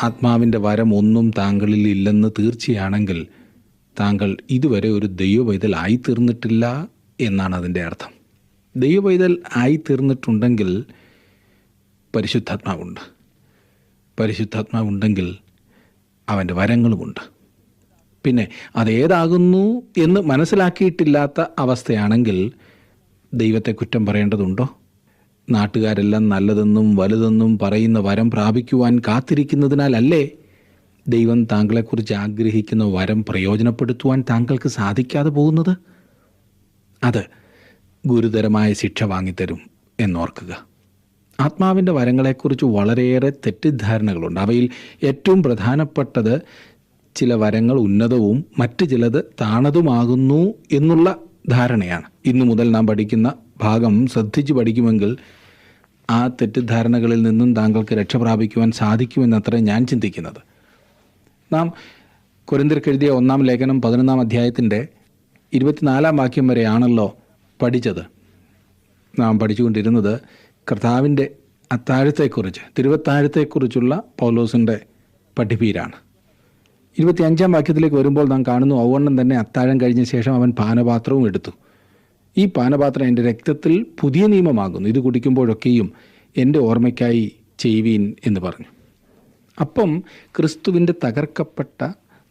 ആത്മാവിൻ്റെ വരം ഒന്നും താങ്കളിൽ ഇല്ലെന്ന് തീർച്ചയാണെങ്കിൽ താങ്കൾ ഇതുവരെ ഒരു ദൈവപൈതൽ ആയിത്തീർന്നിട്ടില്ല എന്നാണ് അതിൻ്റെ അർത്ഥം. ദൈവപൈതൽ ആയിത്തീർന്നിട്ടുണ്ടെങ്കിൽ പരിശുദ്ധാത്മാവുണ്ട്. പരിശുദ്ധാത്മാവുണ്ടെങ്കിൽ അവൻ്റെ വരങ്ങളുമുണ്ട്. പിന്നെ അതേതാകുന്നു എന്ന് മനസ്സിലാക്കിയിട്ടില്ലാത്ത അവസ്ഥയാണെങ്കിൽ ദൈവത്തെ കുറ്റം പറയേണ്ടതുണ്ടോ? നാട്ടുകാരെല്ലാം നല്ലതെന്നും വലുതെന്നും പറയുന്ന വരം പ്രാപിക്കുവാൻ കാത്തിരിക്കുന്നതിനാലല്ലേ ദൈവം താങ്കളെക്കുറിച്ച് ആഗ്രഹിക്കുന്ന വരം പ്രയോജനപ്പെടുത്തുവാൻ താങ്കൾക്ക് സാധിക്കാതെ പോകുന്നത്? അത് ഗുരുതരമായ ശിക്ഷ വാങ്ങിത്തരും എന്നോർക്കുക. ആത്മാവിൻ്റെ വരങ്ങളെക്കുറിച്ച് വളരെയേറെ തെറ്റിദ്ധാരണകളുണ്ട്. അവയിൽ ഏറ്റവും പ്രധാനപ്പെട്ടത് ചില വരങ്ങൾ ഉന്നതവും മറ്റ് ചിലത് താണതുമാകുന്നു എന്നുള്ള ധാരണയാണ്. ഇന്നു മുതൽ നാം പഠിക്കുന്ന ഭാഗം ശ്രദ്ധിച്ച് പഠിക്കുമെങ്കിൽ ആ തെറ്റിദ്ധാരണകളിൽ നിന്നും താങ്കൾക്ക് രക്ഷപ്രാപിക്കുവാൻ സാധിക്കുമെന്നത്ര ഞാൻ ചിന്തിക്കുന്നത്. നാം കൊരിന്ത്യർക്ക് എഴുതിയ 1-ാം ലേഖനം 11-ാം അധ്യായത്തിൻ്റെ 24-ാം വാക്യം വരെയാണല്ലോ പഠിച്ചത്. നാം പഠിച്ചുകൊണ്ടിരുന്നത് കർത്താവിൻ്റെ അത്താഴത്തെക്കുറിച്ച്, തിരുവത്താഴത്തെക്കുറിച്ചുള്ള പൗലോസിൻ്റെ പഠിപ്പീരാണ്. 25-ാം വാക്യത്തിലേക്ക് വരുമ്പോൾ നാം കാണുന്നു, ഔവണ്ണം തന്നെ അത്താഴം കഴിഞ്ഞ ശേഷം അവൻ പാനപാത്രവും എടുത്തു. ഈ പാനപാത്രം എൻ്റെ രക്തത്തിൽ പുതിയ നിയമമാകുന്നു, ഇത് കുടിക്കുമ്പോഴൊക്കെയും എൻ്റെ ഓർമ്മയ്ക്കായി ചെയ്യുവീൻ എന്ന് പറഞ്ഞു. അപ്പം ക്രിസ്തുവിൻ്റെ തകർക്കപ്പെട്ട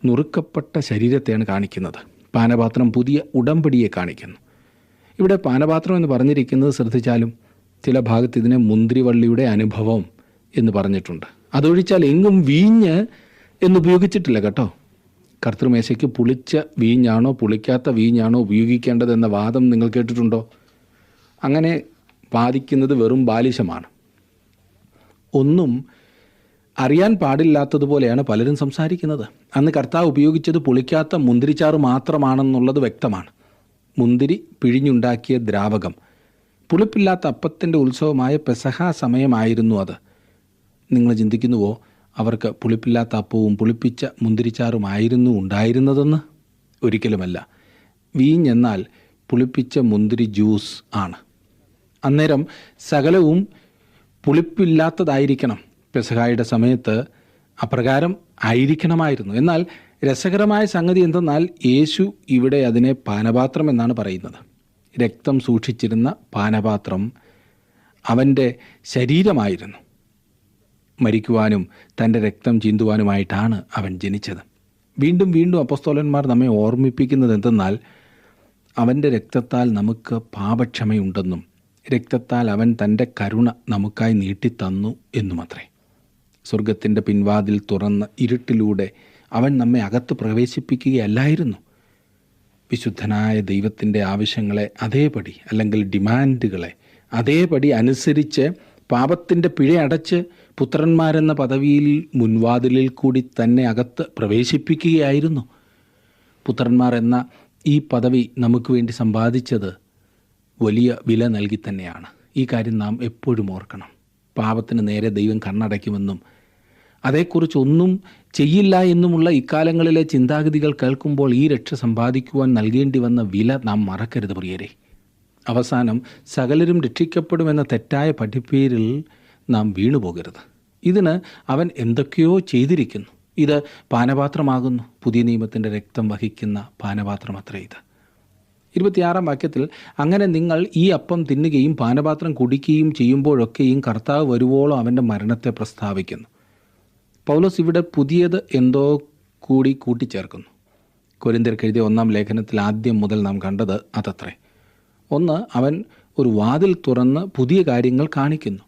നുറുക്കപ്പെട്ട ശരീരത്തെയാണ് കാണിക്കുന്നത്. പാനപാത്രം പുതിയ ഉടമ്പടിയെ കാണിക്കുന്നു. ഇവിടെ പാനപാത്രം എന്ന് പറഞ്ഞിരിക്കുന്നത് ശ്രദ്ധിച്ചാലും ചില ഭാഗത്ത് ഇതിനെ മുന്തിരിവള്ളിയുടെ അനുഭവം എന്ന് പറഞ്ഞിട്ടുണ്ട്. അതൊഴിച്ചാൽ എങ്ങും വീഞ്ഞ് എന്നുപയോഗിച്ചിട്ടില്ല കേട്ടോ. കർത്തൃമേശയ്ക്ക് പുളിച്ച വീഞ്ഞാണോ പുളിക്കാത്ത വീഞ്ഞാണോ ഉപയോഗിക്കേണ്ടതെന്ന വാദം നിങ്ങൾ കേട്ടിട്ടുണ്ടോ? അങ്ങനെ വാദിക്കുന്നത് വെറും ബാലിശമാണ്. ഒന്നും അറിയാൻ പാടില്ലാത്തതുപോലെയാണ് പലരും സംസാരിക്കുന്നത്. അന്ന് കർത്താവ് ഉപയോഗിച്ചത് പുളിക്കാത്ത മുന്തിരിച്ചാറ് മാത്രമാണെന്നുള്ളത് വ്യക്തമാണ്. മുന്തിരി പിഴിഞ്ഞുണ്ടാക്കിയ ദ്രാവകം. പുളിപ്പില്ലാത്ത അപ്പത്തിൻ്റെ ഉത്സവമായ പെസഹ സമയമായിരുന്നു അത്. നിങ്ങൾ ചിന്തിക്കുന്നുവോ അവർക്ക് പുളിപ്പില്ലാത്ത അപ്പവും പുളിപ്പിച്ച മുന്തിരിച്ചാറുമായിരുന്നു ഉണ്ടായിരുന്നതെന്ന്? ഒരിക്കലുമല്ല. വീഞ്ഞെന്നാൽ പുളിപ്പിച്ച മുന്തിരി ജ്യൂസ് ആണ്. അന്നേരം സകലവും പുളിപ്പില്ലാത്തതായിരിക്കണം. പെസഹായുടെ സമയത്ത് അപ്രകാരം ആയിരിക്കണമായിരുന്നു. എന്നാൽ രസകരമായ സംഗതി എന്തെന്നാൽ യേശു ഇവിടെ അതിനെ പാനപാത്രം എന്നാണ് പറയുന്നത്. രക്തം സൂക്ഷിച്ചിരുന്ന പാനപാത്രം അവൻ്റെ ശരീരമായിരുന്നു. മരിക്കുവാനും തൻ്റെ രക്തം ചിന്തുവാനുമായിട്ടാണ് അവൻ ജനിച്ചത്. വീണ്ടും വീണ്ടും അപ്പോസ്തലന്മാർ നമ്മെ ഓർമ്മിപ്പിക്കുന്നത് എന്തെന്നാൽ അവൻ്റെ രക്തത്താൽ നമുക്ക് പാപക്ഷമയുണ്ടെന്നും രക്തത്താൽ അവൻ തൻ്റെ കരുണ നമുക്കായി നീട്ടിത്തന്നു എന്നുമത്രേ. സ്വർഗത്തിൻ്റെ പിൻവാതിൽ തുറന്ന് ഇരുട്ടിലൂടെ അവൻ നമ്മെ അകത്ത് പ്രവേശിപ്പിക്കുകയല്ലായിരുന്നു. വിശുദ്ധനായ ദൈവത്തിൻ്റെ ആവശ്യങ്ങളെ അതേപടി, അല്ലെങ്കിൽ ഡിമാൻഡുകളെ അതേപടി അനുസരിച്ച് പാപത്തിൻ്റെ പിഴയടച്ച് പുത്രന്മാരെന്ന പദവിയിൽ മുൻവാതിലിൽ കൂടി തന്നെ അകത്ത് പ്രവേശിപ്പിക്കുകയായിരുന്നു. പുത്രന്മാർ എന്ന ഈ പദവി നമുക്ക് വേണ്ടി സമ്പാദിച്ചത് വലിയ വില നൽകി തന്നെയാണ്. ഈ കാര്യം നാം എപ്പോഴും ഓർക്കണം. പാപത്തിന് നേരെ ദൈവം കണ്ണടയ്ക്കുമെന്നും അതേക്കുറിച്ചൊന്നും ചെയ്യില്ല എന്നുമുള്ള ഇക്കാലങ്ങളിലെ ചിന്താഗതികൾ കേൾക്കുമ്പോൾ ഈ രക്ഷ സമ്പാദിക്കുവാൻ നൽകേണ്ടി വന്ന വില നാം മറക്കരുത് പ്രിയരെ. അവസാനം സകലരും രക്ഷിക്കപ്പെടുമെന്ന തെറ്റായ പഠിപ്പീരിൽ നാം വീണുപോകരുത്. ഇതിന് അവൻ എന്തൊക്കെയോ ചെയ്തിരിക്കുന്നു. ഇത് പാനപാത്രമാകുന്നു. പുതിയ നിയമത്തിൻ്റെ രക്തം വഹിക്കുന്ന പാനപാത്രം അത്രേ ഇത്. 26-ാം വാക്യത്തിൽ, അങ്ങനെ നിങ്ങൾ ഈ അപ്പം തിന്നുകയും പാനപാത്രം കുടിക്കുകയും ചെയ്യുമ്പോഴൊക്കെയും കർത്താവ് വരുവോളം അവൻ്റെ മരണത്തെ പ്രസ്താവിക്കുന്നു. പൗലോസ് ഇവിടെ പുതിയത് എന്തോ കൂടി കൂട്ടിച്ചേർക്കുന്നു. കൊരിന്ത്യർക്ക് എഴുതിയ 1-ാം ലേഖനത്തിൽ ആദ്യം മുതൽ നാം കണ്ടത് അതത്രേ. ഒന്ന്, അവൻ ഒരു വാതിൽ തുറന്ന് പുതിയ കാര്യങ്ങൾ കാണിക്കുന്നു,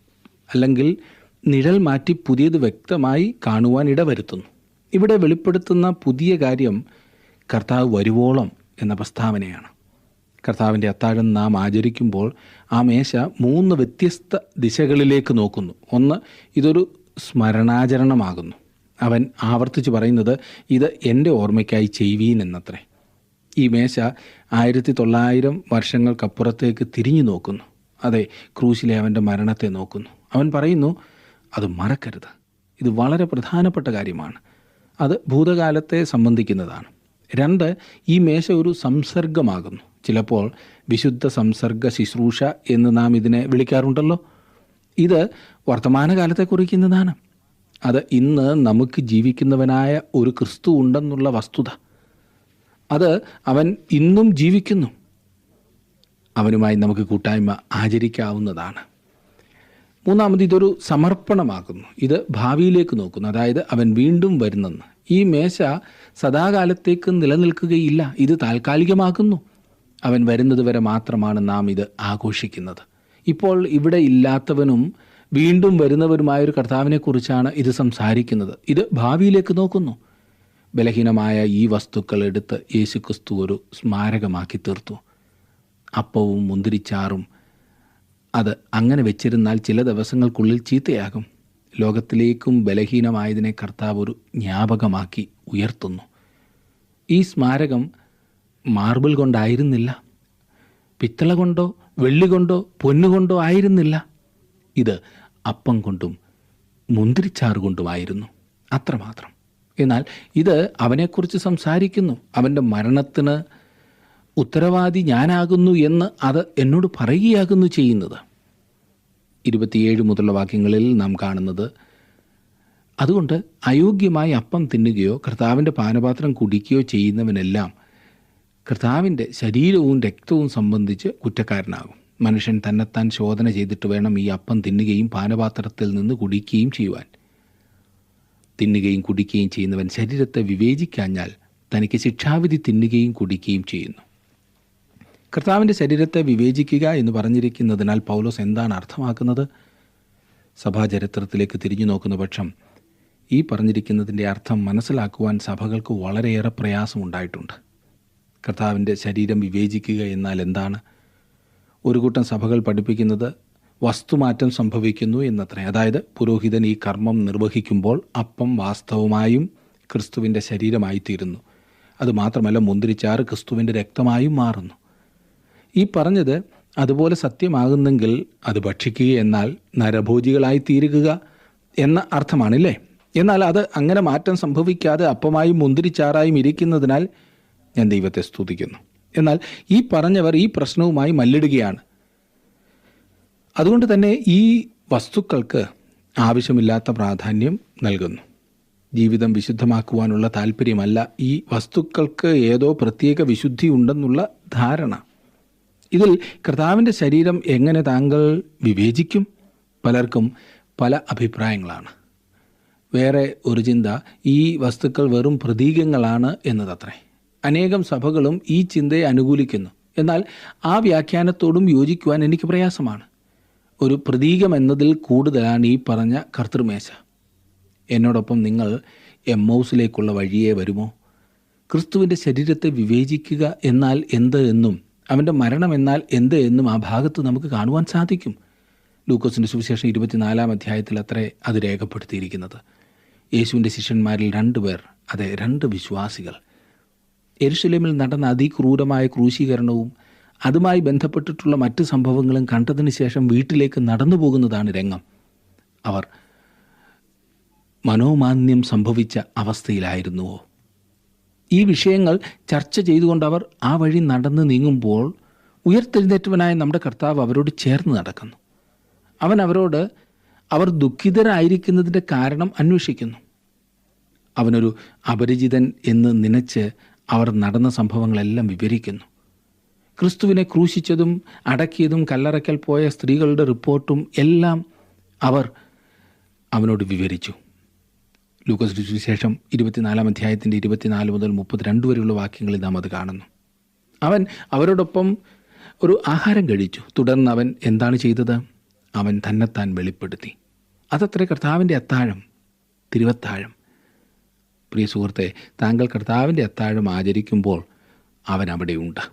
അല്ലെങ്കിൽ നിഴൽ മാറ്റി പുതിയത് വ്യക്തമായി കാണുവാൻ ഇടവരുത്തുന്നു. ഇവിടെ വെളിപ്പെടുത്തുന്ന പുതിയ കാര്യം കർത്താവ് വരുവോളം എന്ന പ്രസ്താവനയാണ്. കർത്താവിൻ്റെ അത്താഴം നാം ആചരിക്കുമ്പോൾ ആ മേശ 3 വ്യത്യസ്ത ദിശകളിലേക്ക് നോക്കുന്നു. ഒന്ന്, ഇതൊരു സ്മരണാചരണമാകുന്നു. അവൻ ആവർത്തിച്ച് പറയുന്നത് ഇത് എൻ്റെ ഓർമ്മയ്ക്കായി ചെയ്യുവീൻ എന്നത്രേ. ഈ മേശ 1900 വർഷങ്ങൾക്കപ്പുറത്തേക്ക് തിരിഞ്ഞു നോക്കുന്നു. അതെ, ക്രൂശിലെ അവൻ്റെ മരണത്തെ നോക്കുന്നു. അവൻ പറയുന്നു അത് മറക്കരുത്. ഇത് വളരെ പ്രധാനപ്പെട്ട കാര്യമാണ്. അത് ഭൂതകാലത്തെ സംബന്ധിക്കുന്നതാണ്. 2, ഈ മേശ ഒരു സംസർഗമാകുന്നു. ചിലപ്പോൾ വിശുദ്ധ സംസർഗ ശുശ്രൂഷ എന്ന് നാം ഇതിനെ വിളിക്കാറുണ്ടല്ലോ. ഇത് വർത്തമാനകാലത്തെ കുറിക്കുന്നതാണ്. അത് ഇന്ന് നമുക്ക് ജീവിക്കുന്നവനായ ഒരു ക്രിസ്തു ഉണ്ടെന്നുള്ള വസ്തുത. അത് അവൻ ഇന്നും ജീവിക്കുന്നു. അവനുമായി നമുക്ക് കൂട്ടായ്മ ആചരിക്കാവുന്നതാണ്. മൂന്നാമത്, ഇതൊരു സമർപ്പണമാകുന്നു. ഇത് ഭാവിയിലേക്ക് നോക്കുന്നു. അതായത് അവൻ വീണ്ടും വരുന്നെന്ന്. ഈ മേശ സദാകാലത്തേക്ക് നിലനിൽക്കുകയില്ല. ഇത് താൽക്കാലികമാകുന്നു. അവൻ വരുന്നത് വരെ മാത്രമാണ് നാം ഇത് ആഘോഷിക്കുന്നത്. ഇപ്പോൾ ഇവിടെ ഇല്ലാത്തവനും വീണ്ടും വരുന്നവരുമായൊരു കർത്താവിനെക്കുറിച്ചാണ് ഇത് സംസാരിക്കുന്നത്. ഇത് ഭാവിയിലേക്ക് നോക്കുന്നു. ബലഹീനമായ ഈ വസ്തുക്കൾ എടുത്ത് യേശുക്രിസ്തു ഒരു സ്മാരകമാക്കി തീർത്തു. അപ്പവും മുന്തിരിച്ചാറും അത് അങ്ങനെ വെച്ചിരുന്നാൽ ചില ദിവസങ്ങൾക്കുള്ളിൽ ചീത്തയാകും. ലോകത്തിലേക്കും ബലഹീനമായതിനെ കർത്താവ് ഒരു ജ്ഞാപകമാക്കി ഉയർത്തുന്നു. ഈ സ്മാരകം മാർബിൾ കൊണ്ടായിരുന്നില്ല, പിത്തള കൊണ്ടോ വെള്ളി കൊണ്ടോ പൊന്നുകൊണ്ടോ ആയിരുന്നില്ല. ഇത് അപ്പം കൊണ്ടും മുന്തിരിച്ചാറ് കൊണ്ടുമായിരുന്നു. അത്രമാത്രം. എന്നാൽ ഇത് അവനെക്കുറിച്ച് സംസാരിക്കുന്നു. അവൻ്റെ മരണത്തിന് ഉത്തരവാദി ഞാനാകുന്നു എന്ന് അത് എന്നോട് പറയുകയാകുന്നു ചെയ്യുന്നത്. 27 മുതലുള്ള വാക്യങ്ങളിൽ നാം കാണുന്നത്, അതുകൊണ്ട് അയോഗ്യമായി അപ്പം തിന്നുകയോ കർത്താവിൻ്റെ പാനപാത്രം കുടിക്കുകയോ ചെയ്യുന്നവനെല്ലാം കർത്താവിൻ്റെ ശരീരവും രക്തവും സംബന്ധിച്ച് കുറ്റക്കാരനാകും. മനുഷ്യൻ തന്നെത്താൻ ശോധന ചെയ്തിട്ട് വേണം ഈ അപ്പം തിന്നുകയും പാനപാത്രത്തിൽ നിന്ന് കുടിക്കുകയും ചെയ്യുവാൻ. തിന്നുകയും കുടിക്കുകയും ചെയ്യുന്നവൻ ശരീരത്തെ വിവേചിക്കാഞ്ഞാൽ തനിക്ക് ശിക്ഷാവിധി തിന്നുകയും കുടിക്കുകയും ചെയ്യുന്നു. കർത്താവിൻ്റെ ശരീരത്തെ വിവേചിക്കുക എന്ന് പറഞ്ഞിരിക്കുന്നതിനാൽ പൗലോസ് എന്താണ് അർത്ഥമാക്കുന്നത്? സഭാചരിത്രത്തിലേക്ക് തിരിഞ്ഞു നോക്കുന്ന പക്ഷം ഈ പറഞ്ഞിരിക്കുന്നതിൻ്റെ അർത്ഥം മനസ്സിലാക്കുവാൻ സഭകൾക്ക് വളരെയേറെ പ്രയാസമുണ്ടായിട്ടുണ്ട്. കർത്താവിൻ്റെ ശരീരം വിവേചിക്കുക എന്നാൽ എന്താണ്? ഒരു കൂട്ടം സഭകൾ പഠിപ്പിക്കുന്നത് വസ്തുമാറ്റം സംഭവിക്കുന്നു എന്നത്രേ. അതായത് പുരോഹിതൻ ഈ കർമ്മം നിർവഹിക്കുമ്പോൾ അപ്പം വാസ്തവമായും ക്രിസ്തുവിൻ്റെ ശരീരമായിത്തീരുന്നു. അതുമാത്രമല്ല, മുന്തിരിച്ചാറ് ക്രിസ്തുവിൻ്റെ രക്തമായും മാറുന്നു. ഈ പറഞ്ഞത് അതുപോലെ സത്യമാകുന്നെങ്കിൽ അത് ഭക്ഷിക്കുക എന്നാൽ നരഭോജികളായി തീരുക എന്ന അർത്ഥമാണില്ലേ? എന്നാൽ അത് അങ്ങനെ മാറ്റം സംഭവിക്കാതെ അപ്പമായും മുന്തിരിച്ചാറായും ഇരിക്കുന്നതിനാൽ ഞാൻ ദൈവത്തെ സ്തുതിക്കുന്നു. എന്നാൽ ഈ പറഞ്ഞവർ ഈ പ്രശ്നവുമായി മല്ലിടുകയാണ്. അതുകൊണ്ട് തന്നെ ഈ വസ്തുക്കൾക്ക് ആവശ്യമില്ലാത്ത പ്രാധാന്യം നൽകുന്നു. ജീവിതം വിശുദ്ധമാക്കുവാനുള്ള താല്പര്യമല്ല ഈ വസ്തുക്കൾക്ക് ഏതോ പ്രത്യേക വിശുദ്ധി ഉണ്ടെന്നുള്ള ധാരണ. ഇതിൽ കർത്താവിൻ്റെ ശരീരം എങ്ങനെ താങ്കൾ വിവേചിക്കും? പലർക്കും പല അഭിപ്രായങ്ങളാണ്. വേറെ ഒരു ചിന്ത ഈ വസ്തുക്കൾ വെറും പ്രതീകങ്ങളാണ് എന്നതത്രേ. അനേകം സഭകളും ഈ ചിന്തയെ അനുകൂലിക്കുന്നു. എന്നാൽ ആ വ്യാഖ്യാനത്തോടും യോജിക്കുവാൻ എനിക്ക് പ്രയാസമാണ്. ഒരു പ്രതീകം എന്നതിൽ കൂടുതലാണ് ഈ പറഞ്ഞ കർത്തൃമേശ. എന്നോടൊപ്പം നിങ്ങൾ എമ്മൗസിലേക്കുള്ള വഴിയെ വരുമോ? ക്രിസ്തുവിൻ്റെ ശരീരത്തെ വിവേചിക്കുക എന്നാൽ എന്ത് എന്നും അവൻ്റെ മരണം എന്നാൽ എന്ത് എന്നും ആ ഭാഗത്ത് നമുക്ക് കാണുവാൻ സാധിക്കും. ലൂക്കോസിൻ്റെ സുവിശേഷം 24-ാം അധ്യായത്തിൽ അത്രേ അത് രേഖപ്പെടുത്തിയിരിക്കുന്നത്. യേശുവിൻ്റെ ശിഷ്യന്മാരിൽ 2 പേർ, അതെ 2 വിശ്വാസികൾ, യെരുശലേമിൽ നടന്ന അതിക്രൂരമായ ക്രൂശീകരണവും അതുമായി ബന്ധപ്പെട്ടിട്ടുള്ള മറ്റ് സംഭവങ്ങളും കണ്ടതിന് ശേഷം വീട്ടിലേക്ക് നടന്നു പോകുന്നതാണ് രംഗം. അവർ മനോമാന്യം സംഭവിച്ച അവസ്ഥയിലായിരുന്നുവോ? ഈ വിഷയങ്ങൾ ചർച്ച ചെയ്തുകൊണ്ട് അവർ ആ വഴി നടന്ന് നീങ്ങുമ്പോൾ ഉയർത്തെഴുന്നേറ്റവനായ നമ്മുടെ കർത്താവ് അവരോട് ചേർന്ന് നടക്കുന്നു. അവൻ അവരോട് അവർ ദുഃഖിതരായിരിക്കുന്നതിൻ്റെ കാരണം അന്വേഷിക്കുന്നു. അവനൊരു അപരിചിതൻ എന്ന് നനച്ച് അവർ നടന്ന സംഭവങ്ങളെല്ലാം വിവരിക്കുന്നു. ക്രിസ്തുവിനെ ക്രൂശിച്ചതും അടക്കിയതും കല്ലറയ്ക്കൽ പോയ സ്ത്രീകളുടെ റിപ്പോർട്ടും എല്ലാം അവർ അവനോട് വിവരിച്ചു. ലൂക്കോസ് സുവിശേഷം 24-ാം അധ്യായത്തിൻ്റെ 24 മുതൽ 32 വരെയുള്ള വാക്യങ്ങളിൽ നാം അത് കാണുന്നു. അവൻ അവരോടൊപ്പം ഒരു ആഹാരം കഴിച്ചു. തുടർന്ന് അവൻ എന്താണ് ചെയ്തത്? അവൻ തന്നെത്താൻ വെളിപ്പെടുത്തി. അതത്രേ കർത്താവിൻ്റെ അത്താഴം, തിരുവത്താഴം. പ്രിയ സുഹൃത്തെ, താങ്കൾ കർത്താവിൻ്റെ അത്താഴം ആചരിക്കുമ്പോൾ അവൻ അവിടെയുണ്ട്.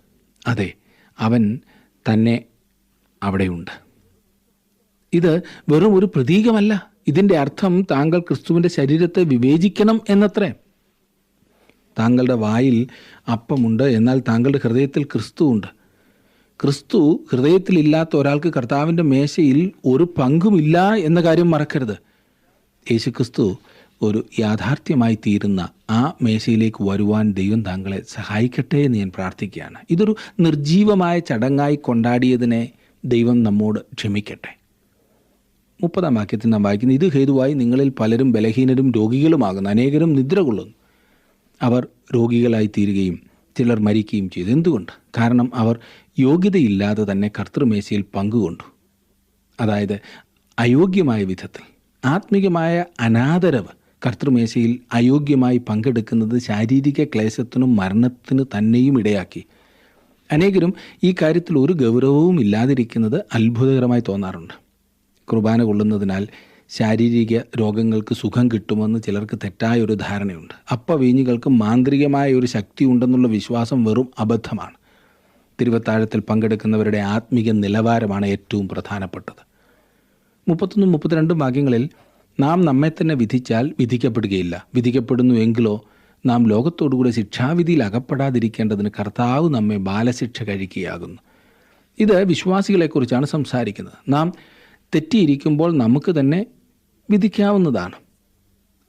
അതെ, അവൻ തന്നെ അവിടെയുണ്ട്. ഇത് വെറും ഒരു പ്രതീകമല്ല. ഇതിൻ്റെ അർത്ഥം താങ്കൾ ക്രിസ്തുവിൻ്റെ ശരീരത്തെ വിവേചിക്കണം എന്നത്രേ. താങ്കളുടെ വായിൽ അപ്പമുണ്ട്, എന്നാൽ താങ്കളുടെ ഹൃദയത്തിൽ ക്രിസ്തു ഉണ്ട്. ക്രിസ്തു ഹൃദയത്തിലില്ലാത്ത ഒരാൾക്ക് കർത്താവിൻ്റെ മേശയിൽ ഒരു പങ്കുമില്ല എന്ന കാര്യം മറക്കരുത്. യേശുക്രിസ്തു ഒരു യാഥാർത്ഥ്യമായി തീരുന്ന ആ മേശയിലേക്ക് വരുവാൻ ദൈവം താങ്കളെ സഹായിക്കട്ടെ എന്ന് ഞാൻ പ്രാർത്ഥിക്കുകയാണ്. ഇതൊരു നിർജീവമായ ചടങ്ങായി കൊണ്ടാടിയതിനെ ദൈവം നമ്മോട് ക്ഷമിക്കട്ടെ. 30 വാക്യത്തിൽ നാം വായിക്കുന്നത്, ഇത് ഹേതുവായി നിങ്ങളിൽ പലരും ബലഹീനരും രോഗികളുമാകുന്നു, അനേകരും നിദ്ര കൊള്ളുന്നു. അവർ രോഗികളായി തീരുകയും ചിലർ മരിക്കുകയും ചെയ്തു. എന്തുകൊണ്ട്? കാരണം അവർ യോഗ്യതയില്ലാതെ തന്നെ കർത്തൃമേശയിൽ പങ്കുകൊണ്ടു. അതായത് അയോഗ്യമായ വിധത്തിൽ ആത്മീകമായ അനാദരവ് കർത്തൃമേശയിൽ അയോഗ്യമായി പങ്കെടുക്കുന്നത് ശാരീരിക ക്ലേശത്തിനും മരണത്തിന് തന്നെയും ഇടയാക്കി. അനേകരും ഈ കാര്യത്തിൽ ഒരു ഗൗരവവും ഇല്ലാതിരിക്കുന്നത് അത്ഭുതകരമായി തോന്നാറുണ്ട്. കുർബാന കൊള്ളുന്നതിനാൽ ശാരീരിക രോഗങ്ങൾക്ക് സുഖം കിട്ടുമെന്ന് ചിലർക്ക് തെറ്റായ ഒരു ധാരണയുണ്ട്. അപ്പവീഞ്ഞുകൾക്ക് മാന്ത്രികമായ ഒരു ശക്തി ഉണ്ടെന്നുള്ള വിശ്വാസം വെറും അബദ്ധമാണ്. തിരുവത്താഴത്തിൽ പങ്കെടുക്കുന്നവരുടെ ആത്മീക നിലവാരമാണ് ഏറ്റവും പ്രധാനപ്പെട്ടത്. 31, 32 വാക്യങ്ങളിൽ നാം നമ്മെ തന്നെ വിധിച്ചാൽ വിധിക്കപ്പെടുകയില്ല, വിധിക്കപ്പെടുന്നു എങ്കിലോ നാം ലോകത്തോടുകൂടെ ശിക്ഷാവിധിയിൽ അകപ്പെടാതിരിക്കേണ്ടതിന് കർത്താവ് നമ്മെ ബാലശിക്ഷ കഴിക്കുകയാകുന്നു. ഇത് വിശ്വാസികളെക്കുറിച്ചാണ് സംസാരിക്കുന്നത്. നാം തെറ്റിയിരിക്കുമ്പോൾ നമുക്ക് തന്നെ വിധിക്കാവുന്നതാണ്.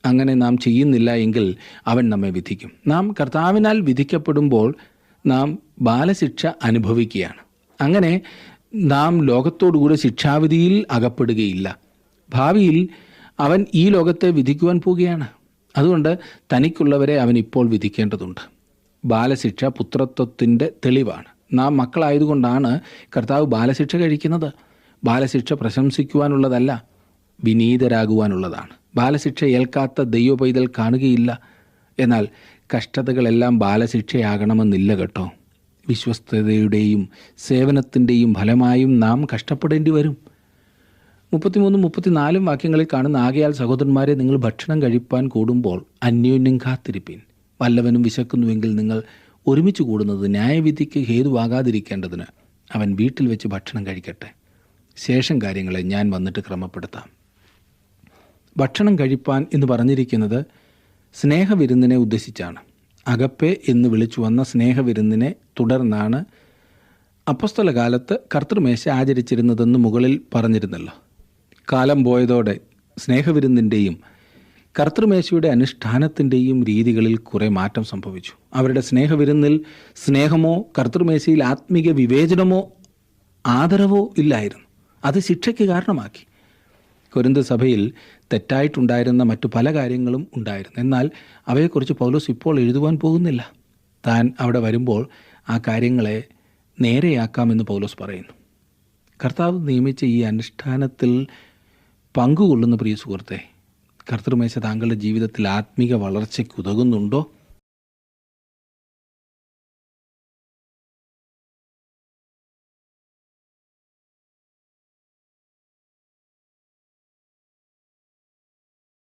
അങ്ങനെ നാം ചെയ്യുന്നില്ല എങ്കിൽ അവൻ നമ്മെ വിധിക്കും. നാം കർത്താവിനാൽ വിധിക്കപ്പെടുമ്പോൾ നാം ബാലശിക്ഷ അനുഭവിക്കുകയാണ്. അങ്ങനെ നാം ലോകത്തോടുകൂടെ ശിക്ഷാവിധിയിൽ അകപ്പെടുകയില്ല. ഭാവിയിൽ അവൻ ഈ ലോകത്തെ വിധിക്കുവാൻ പോവുകയാണ്. അതുകൊണ്ട് തനിക്കുള്ളവരെ അവൻ ഇപ്പോൾ വിധിക്കേണ്ടതുണ്ട്. ബാലശിക്ഷ പുത്രത്വത്തിൻ്റെ തെളിവാണ്. നാം മക്കളായതുകൊണ്ടാണ് കർത്താവ് ബാലശിക്ഷ കഴിക്കുന്നത്. ബാലശിക്ഷ പ്രശംസിക്കുവാനുള്ളതല്ല, വിനീതരാകുവാനുള്ളതാണ്. ബാലശിക്ഷ ഏൽക്കാത്ത ദൈവപൈതൽ കാണുകയില്ല. എന്നാൽ കഷ്ടതകളെല്ലാം ബാലശിക്ഷയാകണമെന്നില്ല കേട്ടോ. വിശ്വസ്തതയുടെയും സേവനത്തിൻ്റെയും ഫലമായും നാം കഷ്ടപ്പെടേണ്ടി വരും. 33, 34 വാക്യങ്ങളിൽ കാണുന്ന, ആകയാൽ സഹോദരന്മാരെ, നിങ്ങൾ ഭക്ഷണം കഴിപ്പാൻ കൂടുമ്പോൾ അന്യോന്യം കാത്തിരിപ്പീൻ. വല്ലവനും വിശക്കുന്നുവെങ്കിൽ നിങ്ങൾ ഒരുമിച്ച് കൂടുന്നത് ന്യായവിധിക്ക് ഹേതുവാകാതിരിക്കേണ്ടതിന് അവൻ വീട്ടിൽ വെച്ച് ഭക്ഷണം കഴിക്കട്ടെ. ശേഷം കാര്യങ്ങളെ ഞാൻ വന്നിട്ട് ക്രമപ്പെടുത്താം. ഭക്ഷണം കഴിപ്പാൻ എന്ന് പറഞ്ഞിരിക്കുന്നത് സ്നേഹവിരുന്നിനെ ഉദ്ദേശിച്ചാണ്. അഗപ്പെ എന്ന് വിളിച്ചു വന്ന സ്നേഹവിരുന്നിനെ തുടർന്നാണ് അപ്പസ്തല കാലത്ത് കർത്തൃമേശ ആചരിച്ചിരുന്നതെന്ന് മുകളിൽ പറഞ്ഞിരുന്നല്ലോ. കാലം പോയതോടെ സ്നേഹവിരുന്നിൻ്റെയും കർത്തൃമേശയുടെ അനുഷ്ഠാനത്തിൻ്റെയും രീതികളിൽ കുറേ മാറ്റം സംഭവിച്ചു. അവരുടെ സ്നേഹവിരുന്നിൽ സ്നേഹമോ കർത്തൃമേശയിൽ ആത്മീക വിവേചനമോ ആദരവോ ഇല്ലായിരുന്നു. അത് ശിക്ഷയ്ക്ക് കാരണമാക്കി. കൊരിന്ത് സഭയിൽ തെറ്റായിട്ടുണ്ടായിരുന്ന മറ്റു പല കാര്യങ്ങളും ഉണ്ടായിരുന്നു. എന്നാൽ അവയെക്കുറിച്ച് പൗലോസ് ഇപ്പോൾ എഴുതുവാൻ പോകുന്നില്ല. താൻ അവിടെ വരുമ്പോൾ ആ കാര്യങ്ങളെ നേരെയാക്കാമെന്ന് പൗലോസ് പറയുന്നു. കർത്താവ് നിയമിച്ച ഈ അനുഷ്ഠാനത്തിൽ പങ്കുകൊള്ളുന്ന പ്രിയ സുഹൃത്തെ, കർത്തൃമേശ താങ്കളുടെ ജീവിതത്തിൽ ആത്മീക വളർച്ചയ്ക്ക് ഉതകുന്നുണ്ടോ?